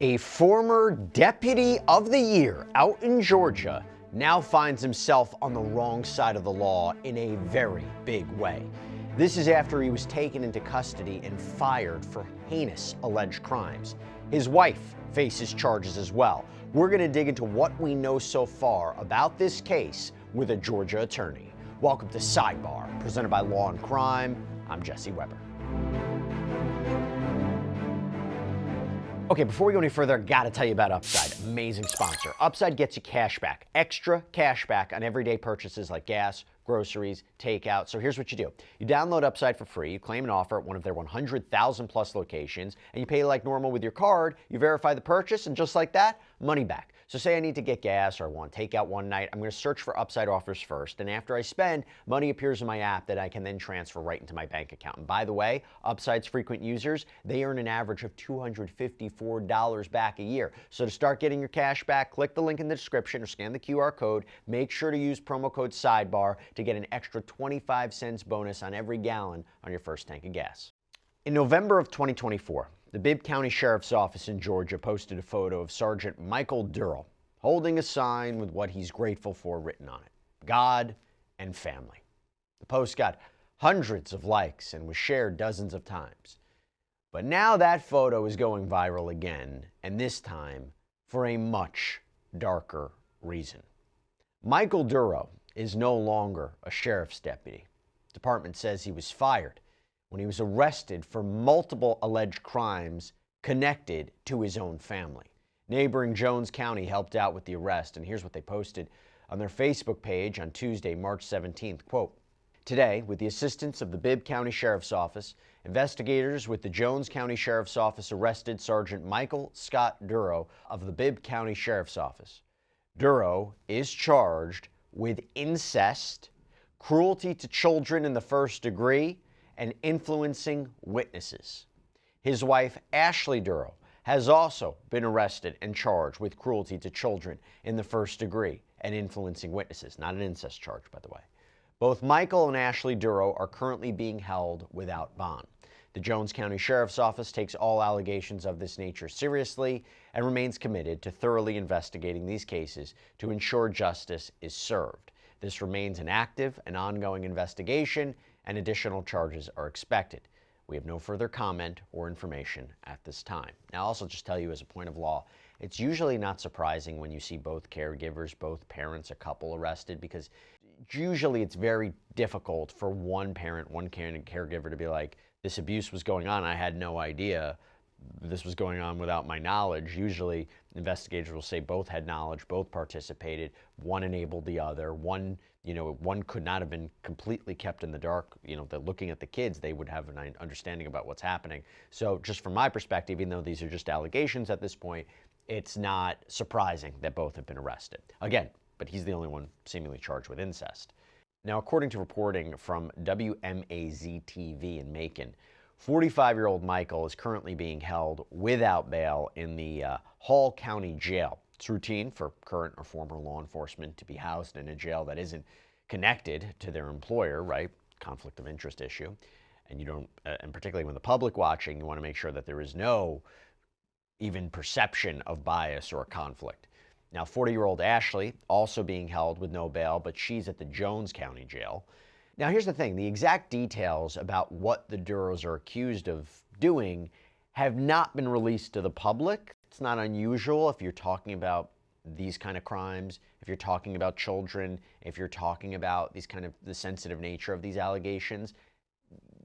A former Deputy of the Year out in Georgia now finds himself on the wrong side of the law in a very big way. This is after he was taken into custody and fired for heinous alleged crimes. His wife faces charges as well. We're going to dig into what we know so far about this case with a Georgia attorney. Welcome to Sidebar, presented by Law&Crime. I'm Jesse Weber. Okay, before we go any further, I gotta tell you about Upside, amazing sponsor. Upside gets you cash back, extra cash back on everyday purchases like gas, groceries, takeout. So here's what you do. You download Upside for free, you claim an offer at one of their 100,000 plus locations, and you pay like normal with your card, you verify the purchase, and just like that, money back. So say I need to get gas or I want takeout one night, I'm gonna search for Upside offers first, and after I spend, money appears in my app that I can then transfer right into my bank account. And by the way, Upside's frequent users, they earn an average of $254 back a year. So to start getting your cash back, click the link in the description or scan the QR code. Make sure to use promo code SIDEBAR to get an extra 25 cents bonus on every gallon on your first tank of gas. In November of 2024, the Bibb County Sheriff's Office in Georgia posted a photo of Sergeant Michael Dorough holding a sign with what he's grateful for written on it: God and family. The post got hundreds of likes and was shared dozens of times. But now that photo is going viral again, and this time for a much darker reason. Michael Dorough is no longer a sheriff's deputy. The department says he was fired when he was arrested for multiple alleged crimes connected to his own family. Neighboring Jones County helped out with the arrest, and here's what they posted on their Facebook page on Tuesday, March 17th. Quote, "Today, with the assistance of the Bibb County Sheriff's Office, investigators with the Jones County Sheriff's Office arrested Sergeant Michael Scott Dorough of the Bibb County Sheriff's Office. Dorough is charged with incest, cruelty to children in the first degree, and influencing witnesses. His wife, Ashley Dorough, has also been arrested and charged with cruelty to children in the first degree and influencing witnesses." Not an incest charge, by the way. Both Michael and Ashley Dorough are currently being held without bond. The Jones County Sheriff's Office takes all allegations of this nature seriously and remains committed to thoroughly investigating these cases to ensure justice is served. This remains an active and ongoing investigation, and additional charges are expected. We have no further comment or information at this time. Now, I'll also just tell you as a point of law, it's usually not surprising when you see both caregivers, both parents, a couple arrested, because usually it's very difficult for one parent, one caregiver to be like, this abuse was going on, I had no idea this was going on without my knowledge. Usually investigators will say both had knowledge, both participated, one enabled the other, one could not have been completely kept in the dark. They're looking at the kids, they would have an understanding about what's happening. So just from my perspective, even though these are just allegations at this point, it's not surprising that both have been arrested. Again, but he's the only one seemingly charged with incest. Now, according to reporting from WMAZ-TV in Macon, 45-year-old Michael is currently being held without bail in the Hall County Jail. It's routine for current or former law enforcement to be housed in a jail that isn't connected to their employer, right? Conflict of interest issue. And you don't, and particularly when the public watching, you want to make sure that there is no even perception of bias or conflict. Now, 40-year-old Ashley also being held with no bail, but she's at the Jones County Jail. Now, here's the thing. The exact details about what the Doroughs are accused of doing have not been released to the public. It's not unusual if you're talking about these kind of crimes, if you're talking about children, if you're talking about these kind of the sensitive nature of these allegations.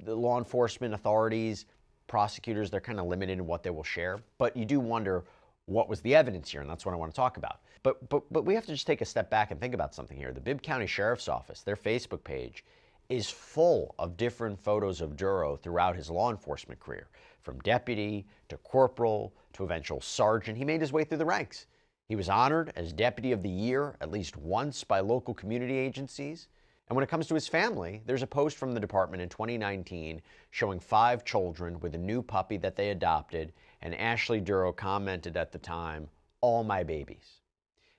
The law enforcement authorities, prosecutors, they're kind of limited in what they will share. But you do wonder, what was the evidence here? And that's what I want to talk about. But we have to just take a step back and think about something here. The Bibb County Sheriff's Office, their Facebook page, is full of different photos of Dorough throughout his law enforcement career, from deputy to corporal to eventual sergeant. He made his way through the ranks. He was honored as Deputy of the Year at least once by local community agencies. And when it comes to his family, there's a post from the department in 2019 showing 5 children with a new puppy that they adopted, and Ashley Dorough commented at the time, "All my babies."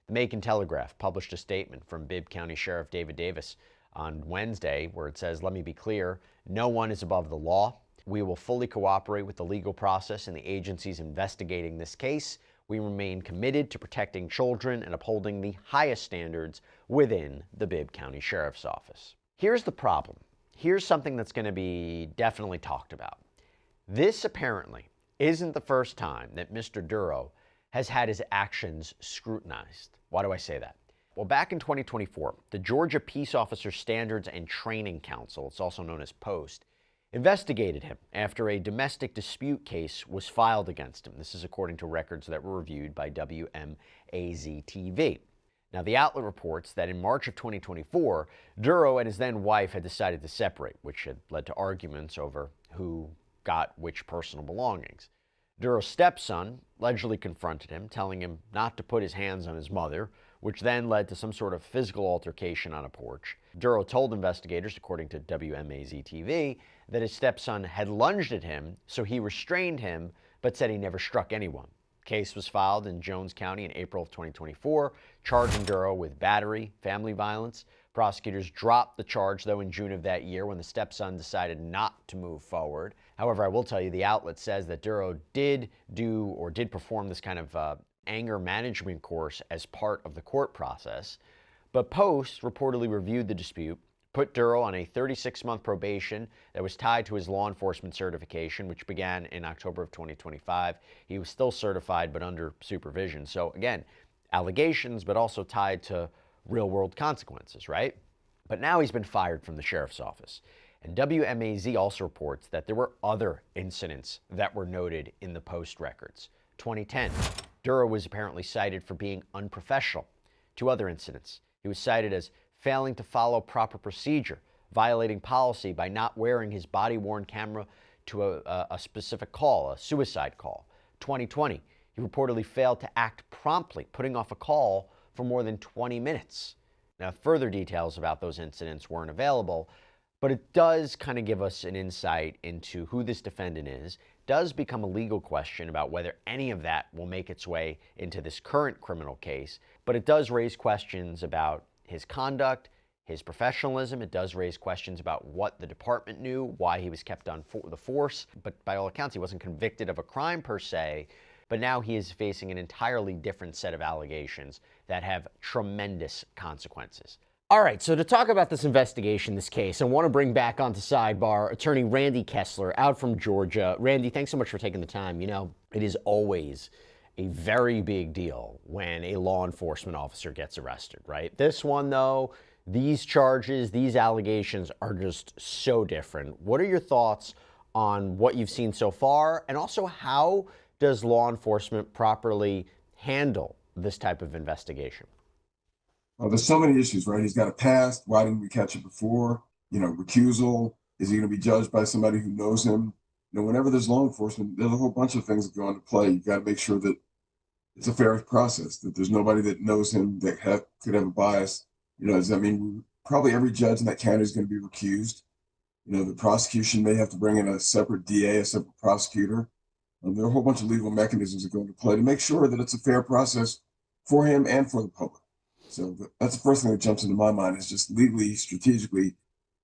The Macon Telegraph published a statement from Bibb County Sheriff David Davis on Wednesday where it says, "Let me be clear, no one is above the law. We will fully cooperate with the legal process and the agencies investigating this case. We remain committed to protecting children and upholding the highest standards within the Bibb County Sheriff's Office. Here's the problem. Here's something that's going to be definitely talked about. This apparently isn't the first time that Mr. Dorough has had his actions scrutinized. Why do I say that? Well, back in 2024, the Georgia Peace Officer Standards and Training Council, it's also known as POST, investigated him after a domestic dispute case was filed against him. This is according to records that were reviewed by WMAZ-TV. Now, the outlet reports that in March of 2024, Dorough and his then wife had decided to separate, which had led to arguments over who got which personal belongings. Dorough's stepson allegedly confronted him, telling him not to put his hands on his mother, which then led to some sort of physical altercation on a porch. Dorough told investigators, according to WMAZ-TV, that his stepson had lunged at him, so he restrained him, but said he never struck anyone. Case was filed in Jones County in April of 2024, charging Dorough with battery, family violence. Prosecutors dropped the charge, though, in June of that year when the stepson decided not to move forward. However, I will tell you, the outlet says that Dorough did perform this kind of anger management course as part of the court process. But Post reportedly reviewed the dispute, put Dorough on a 36-month probation that was tied to his law enforcement certification, which began in October of 2025. He was still certified, but under supervision. So again, allegations, but also tied to real-world consequences, right? But now he's been fired from the sheriff's office. And WMAZ also reports that there were other incidents that were noted in the Post records. 2010, Dorough was apparently cited for being unprofessional. 2 other incidents. He was cited as failing to follow proper procedure, violating policy by not wearing his body-worn camera to a specific call, a suicide call. 2020, he reportedly failed to act promptly, putting off a call for more than 20 minutes. Now, further details about those incidents weren't available, but it does kind of give us an insight into who this defendant is. It does become a legal question about whether any of that will make its way into this current criminal case, but it does raise questions about his conduct, his professionalism. It does raise questions about what the department knew, why he was kept on the force, but by all accounts, he wasn't convicted of a crime per se, but now he is facing an entirely different set of allegations that have tremendous consequences. All right, so to talk about this investigation, this case, I want to bring back onto Sidebar attorney Randy Kessler out from Georgia. Randy, thanks so much for taking the time. You know, it is always a very big deal when a law enforcement officer gets arrested, right? This one, though, these charges, these allegations are just so different. What are your thoughts on what you've seen so far? And also, how does law enforcement properly handle this type of investigation? Well, there's so many issues, right? He's got a past. Why didn't we catch it before? You know, recusal. Is he going to be judged by somebody who knows him? You know, whenever there's law enforcement, there's a whole bunch of things that go into play. You've got to make sure that it's a fair process, that there's nobody that knows him that could have a bias. You know, does that mean probably every judge in that county is going to be recused? You know, the prosecution may have to bring in a separate DA, a separate prosecutor. There are a whole bunch of legal mechanisms that go into play to make sure that it's a fair process for him and for the public. So that's the first thing that jumps into my mind is just legally, strategically,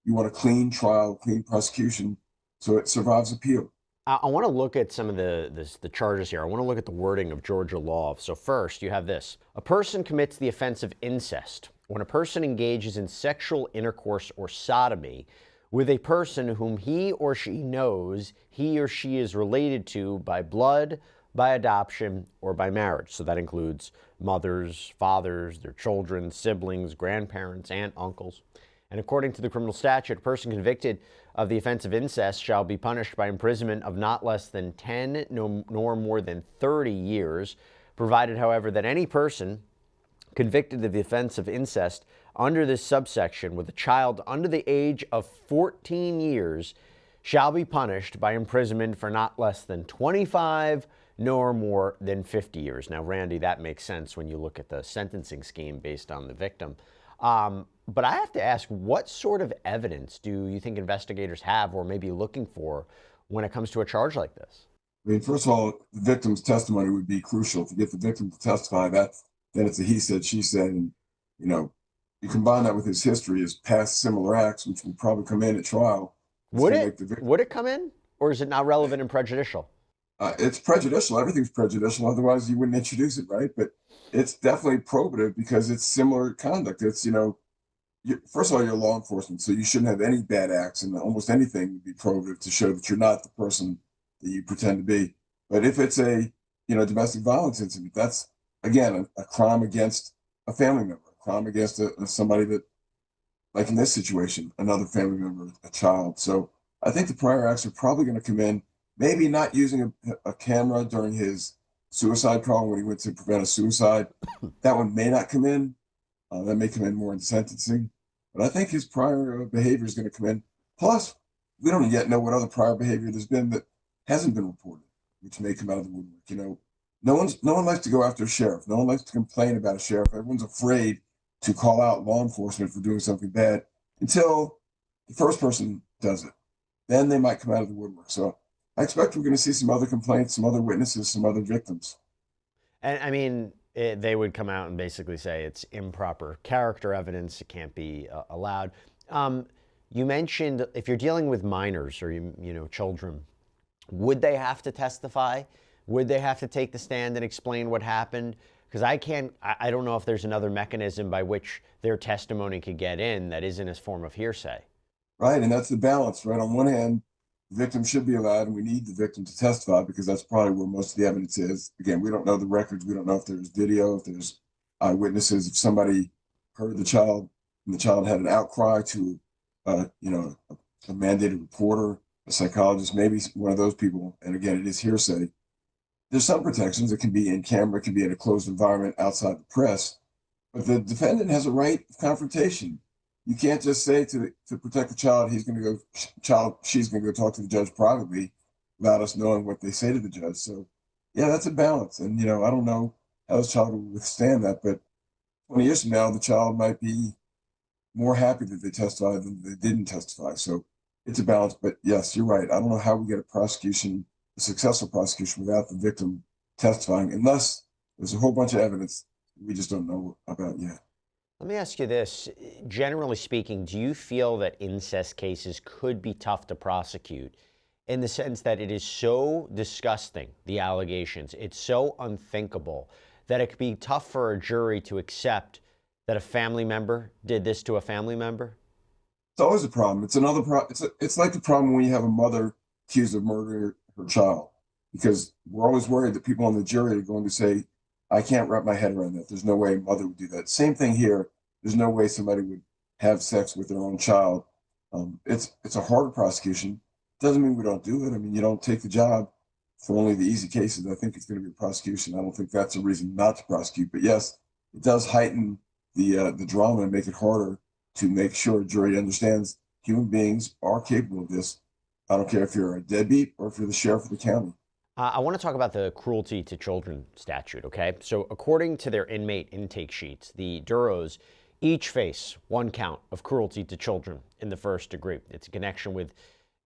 you want a clean trial, clean prosecution, so it survives appeal. I want to look at some of the charges here. I want to look at the wording of Georgia law. So first, you have this. A person commits the offense of incest when a person engages in sexual intercourse or sodomy with a person whom he or she knows he or she is related to by blood, by adoption, or by marriage. So that includes mothers, fathers, their children, siblings, grandparents, aunt, uncles. And according to the criminal statute, a person convicted of the offense of incest shall be punished by imprisonment of not less than 10 nor more than 30 years, provided, however, that any person convicted of the offense of incest under this subsection with a child under the age of 14 years shall be punished by imprisonment for not less than 25 nor more than 50 years. Now, Randy, that makes sense when you look at the sentencing scheme based on the victim. But I have to ask, what sort of evidence do you think investigators have or may be looking for when it comes to a charge like this? I mean, first of all, the victim's testimony would be crucial. To get the victim to testify, then it's a he said, she said. And, you know, you combine that with his history, his past similar acts, which will probably come in at trial. Would it come in? or is it not relevant and prejudicial? It's prejudicial. Everything's prejudicial. Otherwise, you wouldn't introduce it, right? But it's definitely probative because it's similar conduct. It's, first of all, you're law enforcement, so you shouldn't have any bad acts, and almost anything would be probative to show that you're not the person that you pretend to be. But if it's a, domestic violence incident, that's, again, a crime against a family member, a crime against somebody that, like in this situation, another family member, a child. So I think the prior acts are probably going to come in, maybe not using a camera during his suicide call when he went to prevent a suicide. That one may not come in. That may come in more in sentencing. But I think his prior behavior is going to come in. Plus, we don't yet know what other prior behavior there's been that hasn't been reported, which may come out of the woodwork. No one likes to go after a sheriff. No one likes to complain about a sheriff. Everyone's afraid to call out law enforcement for doing something bad until the first person does it. Then they might come out of the woodwork. So I expect we're going to see some other complaints, some other witnesses, some other victims. And I mean, they would come out and basically say it's improper character evidence. It can't be allowed. You mentioned if you're dealing with minors or children, would they have to testify? Would they have to take the stand and explain what happened? Because I don't know if there's another mechanism by which their testimony could get in that isn't a form of hearsay. Right, and that's the balance, right? On one hand, the victim should be allowed, and we need the victim to testify because that's probably where most of the evidence is. Again, we don't know the records. We don't know if there's video, if there's eyewitnesses, if somebody heard the child and the child had an outcry to, a mandated reporter, a psychologist, maybe one of those people. And again, it is hearsay. There's some protections. It can be in camera, it can be in a closed environment outside the press, but the defendant has a right of confrontation. You can't just say to protect the child, she's going to go talk to the judge privately without us knowing what they say to the judge. So yeah, that's a balance. And, I don't know how this child will withstand that, but 20 years from now, the child might be more happy that they testified than they didn't testify. So it's a balance, but yes, you're right. I don't know how we get a successful prosecution without the victim testifying, unless there's a whole bunch of evidence we just don't know about yet. Let me ask you this. Generally speaking, do you feel that incest cases could be tough to prosecute in the sense that it is so disgusting, the allegations, it's so unthinkable that it could be tough for a jury to accept that a family member did this to a family member? It's always a problem. It's another problem. It's like the problem when you have a mother accused of murdering her child, because we're always worried that people on the jury are going to say, I can't wrap my head around that. There's no way a mother would do that. Same thing here. There's no way somebody would have sex with their own child. It's a harder prosecution. Doesn't mean we don't do it. I mean, you don't take the job for only the easy cases. I think it's going to be a prosecution. I don't think that's a reason not to prosecute. But yes, it does heighten the drama and make it harder to make sure a jury understands human beings are capable of this. I don't care if you're a deadbeat or if you're the sheriff of the county. I want to talk about the cruelty to children statute, okay? So according to their inmate intake sheets, the Doroughs each face one count of cruelty to children in the first degree. It's in connection with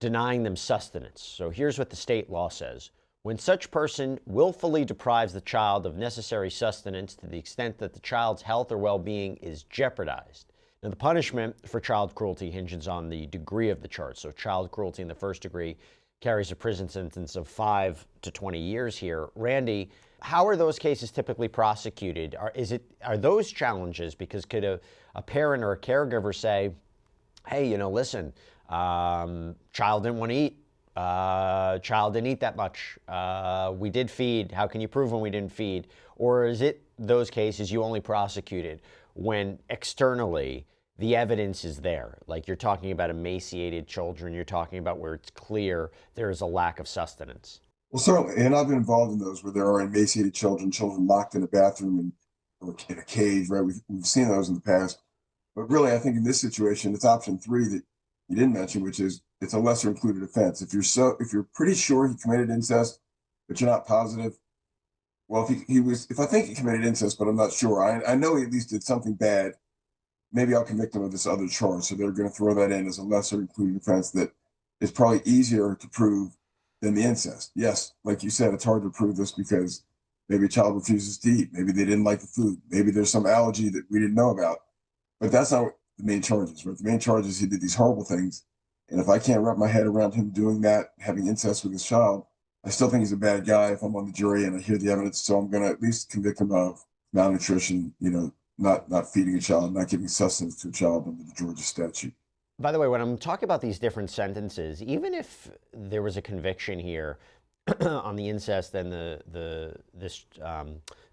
denying them sustenance. So here's what the state law says. When such person willfully deprives the child of necessary sustenance to the extent that the child's health or well-being is jeopardized. Now, the punishment for child cruelty hinges on the degree of the charge. So child cruelty in the first degree carries a prison sentence of 5 to 20 years here. Randy, how are those cases typically prosecuted? Are those challenges? Because could a parent or a caregiver say, hey, listen, child didn't want to eat. Child didn't eat that much. We did feed. How can you prove when we didn't feed? Or is it those cases you only prosecuted when externally the evidence is there? Like you're talking about emaciated children, you're talking about where it's clear there is a lack of sustenance. Well, certainly, and I've been involved in those where there are emaciated children locked in a bathroom or in a cage, right? We've seen those in the past. But really, I think in this situation, it's option 3 that you didn't mention, which is it's a lesser included offense. If you're pretty sure he committed incest, but you're not positive, well, if I think he committed incest, but I'm not sure, I know he at least did something bad, maybe I'll convict him of this other charge. So they're going to throw that in as a lesser included offense that is probably easier to prove than the incest. Yes, like you said, it's hard to prove this because maybe a child refuses to eat. Maybe they didn't like the food. Maybe there's some allergy that we didn't know about. But that's not what the main charge is, right? The main charge is he did these horrible things. And if I can't wrap my head around him doing that, having incest with his child, I still think he's a bad guy if I'm on the jury and I hear the evidence. So I'm going to at least convict him of malnutrition, not feeding a child, not giving sustenance to a child under the Georgia statute. By the way, when I'm talking about these different sentences, even if there was a conviction here on the incest and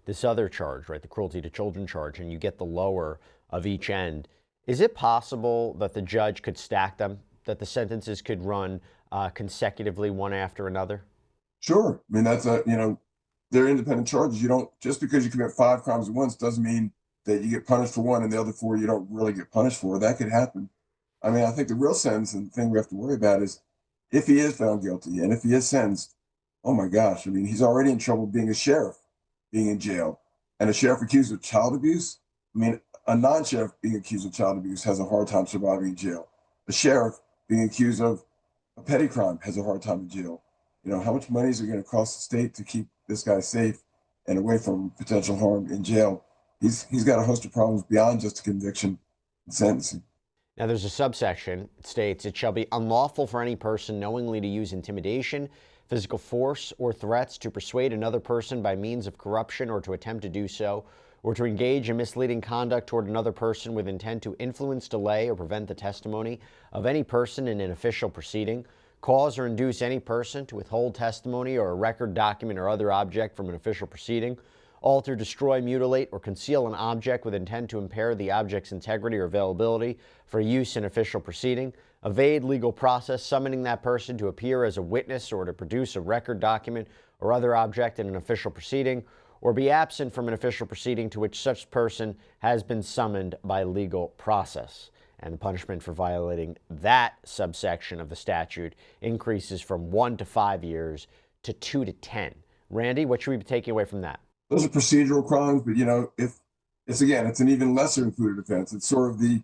this other charge, right, the cruelty to children charge, and you get the lower of each end, is it possible that the judge could stack them, that the sentences could run consecutively one after another? Sure. I mean, they're independent charges. You don't, just because you commit 5 crimes at once doesn't mean that you get punished for one and the other 4 you don't really get punished for. That could happen. I mean, I think the real sentence and the thing we have to worry about is if he is found guilty and if he is sentenced, oh my gosh, I mean, he's already in trouble being a sheriff, being in jail. And a sheriff accused of child abuse, I mean, a non-sheriff being accused of child abuse has a hard time surviving in jail. A sheriff being accused of a petty crime has a hard time in jail. How much money is it going to cost the state to keep this guy safe and away from potential harm in jail? He's got a host of problems beyond just a conviction and sentencing. Now, there's a subsection. It states, it shall be unlawful for any person knowingly to use intimidation, physical force, or threats to persuade another person by means of corruption or to attempt to do so, or to engage in misleading conduct toward another person with intent to influence, delay, or prevent the testimony of any person in an official proceeding, cause or induce any person to withhold testimony or a record, document, or other object from an official proceeding, alter, destroy, mutilate, or conceal an object with intent to impair the object's integrity or availability for use in official proceeding, evade legal process, summoning that person to appear as a witness or to produce a record, document, or other object in an official proceeding, or be absent from an official proceeding to which such person has been summoned by legal process. And the punishment for violating that subsection of the statute increases from 1 to 5 years to 2 to 10. Randy, what should we be taking away from that? Those are procedural crimes, but if it's an even lesser included offense. It's sort of we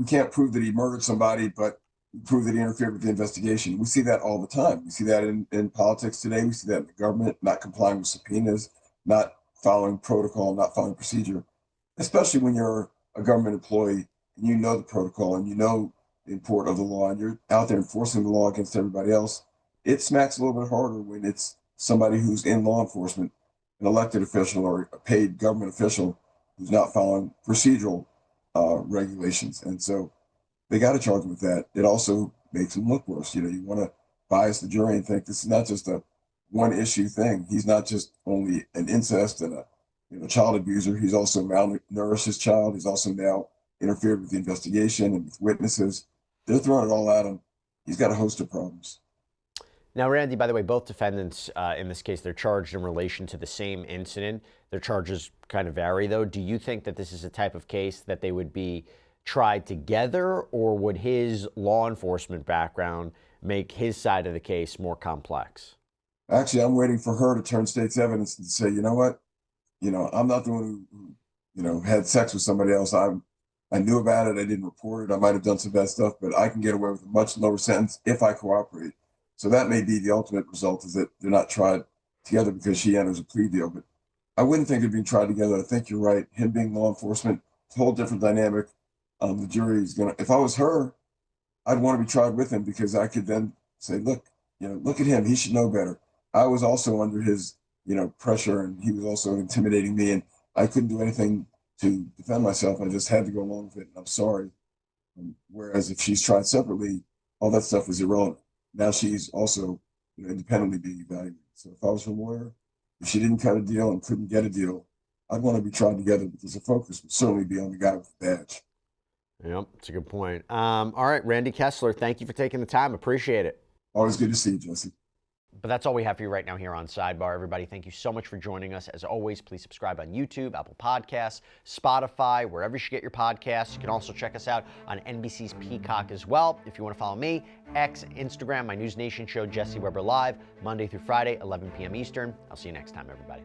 can't prove that he murdered somebody, but we prove that he interfered with the investigation. We see that all the time. We see that in politics today. We see that in the government, not complying with subpoenas, not following protocol, not following procedure, especially when you're a government employee and you know the protocol and you know the import of the law and you're out there enforcing the law against everybody else. It smacks a little bit harder when it's somebody who's in law enforcement, an elected official or a paid government official who's not following procedural regulations. And so they got to charge him with that. It also makes him look worse. You want to bias the jury and think this is not just a one issue thing. He's not just only an incest and a child abuser. He's also malnourished his child. He's also now interfered with the investigation and with witnesses. They're throwing it all at him. He's got a host of problems. Now, Randy, by the way, both defendants in this case, they're charged in relation to the same incident. Their charges kind of vary, though. Do you think that this is a type of case that they would be tried together, or would his law enforcement background make his side of the case more complex? Actually, I'm waiting for her to turn state's evidence and say, you know what? I'm not the one who had sex with somebody else. I knew about it. I didn't report it. I might have done some bad stuff, but I can get away with a much lower sentence if I cooperate. So that may be the ultimate result, is that they're not tried together because she enters a plea deal. But I wouldn't think they're being tried together. I think you're right. Him being law enforcement, it's a whole different dynamic. The jury is if I was her, I'd want to be tried with him because I could then say, look at him. He should know better. I was also under his, pressure, and he was also intimidating me, and I couldn't do anything to defend myself. I just had to go along with it, and I'm sorry. Whereas if she's tried separately, all that stuff is irrelevant. Now she's also independently being evaluated. So if I was her lawyer, if she didn't cut a deal and couldn't get a deal, I'd want to be tried together because the focus would certainly be on the guy with the badge. Yep, that's a good point. All right, Randy Kessler, thank you for taking the time. Appreciate it. Always good to see you, Jesse. But that's all we have for you right now here on Sidebar. Everybody, thank you so much for joining us. As always, please subscribe on YouTube, Apple Podcasts, Spotify, wherever you should get your podcasts. You can also check us out on NBC's Peacock as well. If you want to follow me, X, Instagram, my News Nation show, Jesse Weber Live, Monday through Friday, 11 p.m. Eastern. I'll see you next time, everybody.